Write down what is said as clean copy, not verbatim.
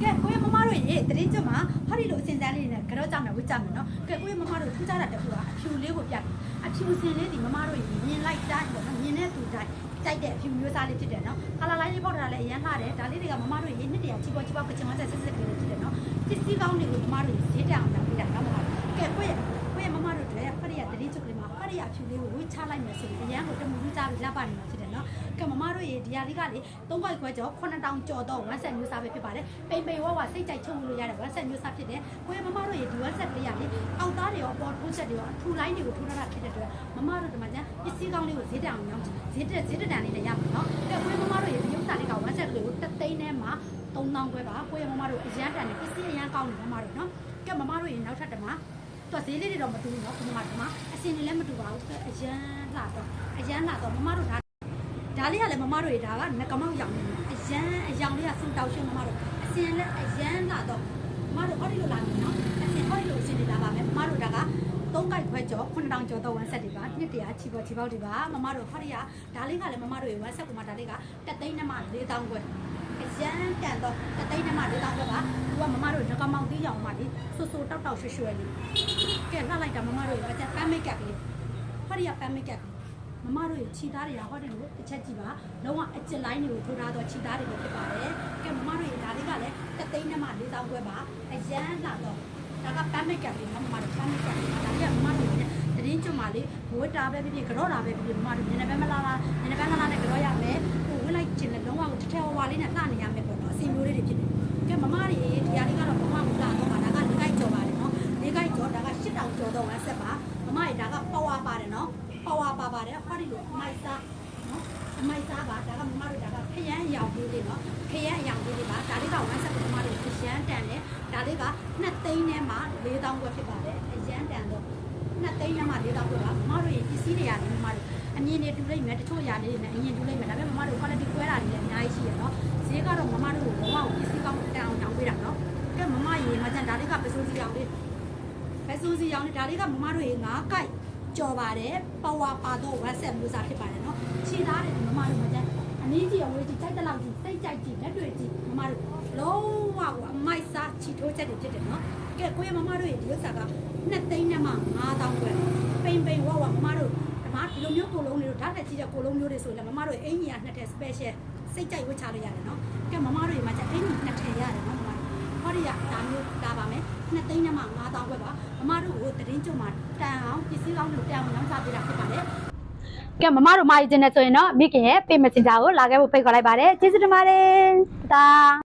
ကဲကိုရမမတို့ရေတရင်ကျွတ်မှာဟာဒီလိုအစင်စမ်းလေးနဲ့ကြော့ကြမယ်ဝစ်ကြမယ်နော်ကဲကိုရမမတို့ထူးခြားတာတခုကအဖြူလေးကိုပြတယ်အဖြူစင်လေးဒီမမတို့ရေမြင်လိုက်တိုင်းပေါ့နော်မြင်တဲ့သူတိုင်းကြိုက်တဲ့အဖြူမျိုးစားလေးဖြစ်တယ်နော်ကလာလိုင်းလေးပေါက်ထားတာလည်းအရန်လှတယ်ဒါလေးတွေကမမတို့ရေနှစ်တရာချီပေါ်ချီပေါ်ကချင်မဆက်ဆက်ကလေးဖြစ်တယ်နော်ပစ္စည်းကောင်းတွေကိုမမတို့ဈေးတောင်တောင်ပေးတာနော်မမတို့ကဲကိုရမမတို့တွေဖရိယတရင်ကျွတ်ကလေးမှာဖရိယအဖြူလေးကိုဝစ်ချလိုက်မယ်ဆိုရင်အရန်ကိုတမူးကြပြီးလက်ပါနေမှာဖြစ်တယ်နော်ကဲမမတို့ရေဒီဟာလေးကလေ3ခွဲကျော်9000ကျော်တော့ဝက်ဆက်မျိုးစားပဲဖြစ်ပါတယ်ပိန်ပိန်ဝဝစိတ်ကြိုက်ချုံလို့ရတဲ့ဝက်ဆက်မျိုးစားဖြစ်တယ်ကိုရမမတို့ရေဒီဝက်ဆက်လေးရလေအောက်သားတွေရောအပေါ်ထိုးချက်တွေရောအထူလိုင်းတွေကိုထိုးထားတာဖြစ်တဲ့အတွက်မမတို့ဒီမှာကျန်ပစ္စည်းကောင်းလေးကိုဈေးတောင်ညောင်းဈေးတက်တန်လေးနဲ့ရမှာနော်ကဲကိုရမမတို့ရေဒီဥစ္စာလေးကဝက်ဆက်ကလေးကို3သိန်းထဲမှာ3000ခွဲပါကိုရမမတို့အရန်တန်နေပစ္စည်းအရန်ကောင်းနေမမတို့နော်ကဲမမတို့ရေနောက်ထပ်တမှာတော့ဈေးလေးတွေတော့မတူဘူးနော်ဒီမှာအစင်တွေလည်းမတူပါဘူးအရန်လာတော့မမတို့ဒါလေးကလည်းမမတို့ရေဒါကငကမောက်ရောင်နေအရန်အယောင်လေးကစူတောက်ရှင်းမမတို့အစင်လည်းအရန်လာတော့မမတို့ဟောဒီလိုလာနေနော်အစင်ဟောဒီလိုအစင်တွေလာပါမယ်မမတို့ဒါက3ခွဲကျော်9000ကျော်တော့ဝမ်းဆက်တွေပါနှစ်တရာချီပေါက်တွေပါမမတို့ဟောဒီကဒါလေးကလည်းမမတို့ရေဝမ်းဆက်ကမှဒါလေးက3သိန်းနဲ့မှ4000ခွဲအရန်တန်တော့3သိန်းနဲ့မှ4000ခွဲပါသူကမမတို့ငကမောက်သေးရောင်မှလေဆိုတောက်ရွှဲလေးကဲလှလိုက်တာမမတို့ရေပန်းမိတ်ကပ်လေးဟောဒီကပန်းမိတ်ကပ်မမတို့ရေခြိသားတွေကဟောဒီလိုတစ်ချက်ကြည့်ပါလုံးဝအကျစ်လိုင်းတွေကိုထိုးထားတော့ခြိသားတွေပဲဖြစ်ပါတယ်ကဲမမတို့ရေဒါလေးကလည်း3သိန်းနဲ့မှ4000ခွဲပါအရန်လာတော့ဒါကပန်းမိတ်ကပ်လေးမမတို့ပန်းမိတ်ကပ်လေးဒါလေးကမမတို့ရေတရင်ကျွတ်မှာလေဘိုးတာပဲဖြစ်ဖြစ်ကြော့တာပဲဖြစ်ဖြစ်မမတို့ညနေပဲမလာနဲ့ကြော့ရမယ်ဟိုဝင်လိုက်ခြင်းနဲ့လုံးဝကိုတစ်ထက်ဝါလေးနဲ့လှနေရမယ်ပေါ့နော်အစီမျိုးလေးတွေဖြစ်တယ်ကဲမမတွေဒီဟာလေးကတော့မမကလာတော့မှာဒါက၄ခိုက်ကြော်ပါတယ်နော်၄ခိုက်ကြော်ဒါက8000ကျော်တော့ဝမ်းဆက်ပါမမတွေဒါကပါဝါပါတယ်နော်ပါဝါပါပါတယ်ဟောဒီလိုအမိုက်စားနော်အမိုက်စားပါဒါကမမတို့ဒါကခရမ်းအယောင်လေးတွေနော်ခရမ်းအယောင်လေးတွေပါဒါလေးကဝမ်းဆက်မမတို့ခရမ်းတန်တယ်ဒါလေးက2သိန်းနဲ့မှ4000ခွဲဖြစ်ပါတယ်အရန်တန်တော့2သိန်းနဲ့မှ4000ခွဲပါမမတို့ရဲ့ပစ္စည်းတွေရတယ်မမတို့အမြင်တွေတူလိုက်မယ်တချို့ຢာလေးတွေနဲ့အမြင်တူလိုက်မယ်ဒါပေမဲ့မမတို့ quality ကွဲတာတွေလည်းအများကြီးရှိရနော်ဈေးကတော့မမတို့ကိုဘဝကိုပစ္စည်းကောင်းတန်အောင်တောင်းပေးတာနော်ကဲမမရေမကျန်ဒါလေးကပစိုးစီရောင်လေးဒါလေးကမမတို့ရေ9ကိုက်ကြော်ပါတယ်ပါဝါပါတော့ WhatsApp မျိုးစားဖြစ်ပါတယ်နော်ခြေသားတယ်မမတို့မကျန်အနည်းကြီးအဝေးကြီးကြိုက်တဲ့လောက်ကြီးစိတ်ကြိုက်ကြီးလက်တွေကြီးမမတို့လုံးဝကိုအမိုက်စားချီထိုးချက်တွေဖြစ်တယ်နော်ကဲကိုရမမတို့ရေဒီဥစ္စာက2သိန်းနဲ့မှ5000ခွဲပိန်ဝဝမမတို့ဒီလိုမျိုးကိုလုံးတွေဓာတ်တက်ကြီးတဲ့ကိုလုံးမျိုးတွေဆိုရင်လည်းမမတို့အင်ကြီးက2ထည့် special စိတ်ကြိုက်ဝတ်ချလို့ရတယ်နော်ကဲမမတို့ရေမှာကျအင်ကြီး2ထည့်ရတယ်နော်မမတို့ဟောဒီကဒါမျိုးဒါပါမယ်2သိန်းနဲ့မှ5000ခွဲပါမမတို့ကိုတရင်ကျုံမှာတန်အောင်ပစ္စည်းကောင်းတွေတန်အောင်ရောင်းချပေးတာဖြစ်ပါတယ်ကဲမမတို့မာရီကျင်နေဆိုရင်တော့မိခင်ရဲ့ pay messenger ကိုလာခဲ့ဖို့ဖိတ်ခေါ်လိုက်ပါတယ်ကျေးဇူးတင်ပါတယ်တာ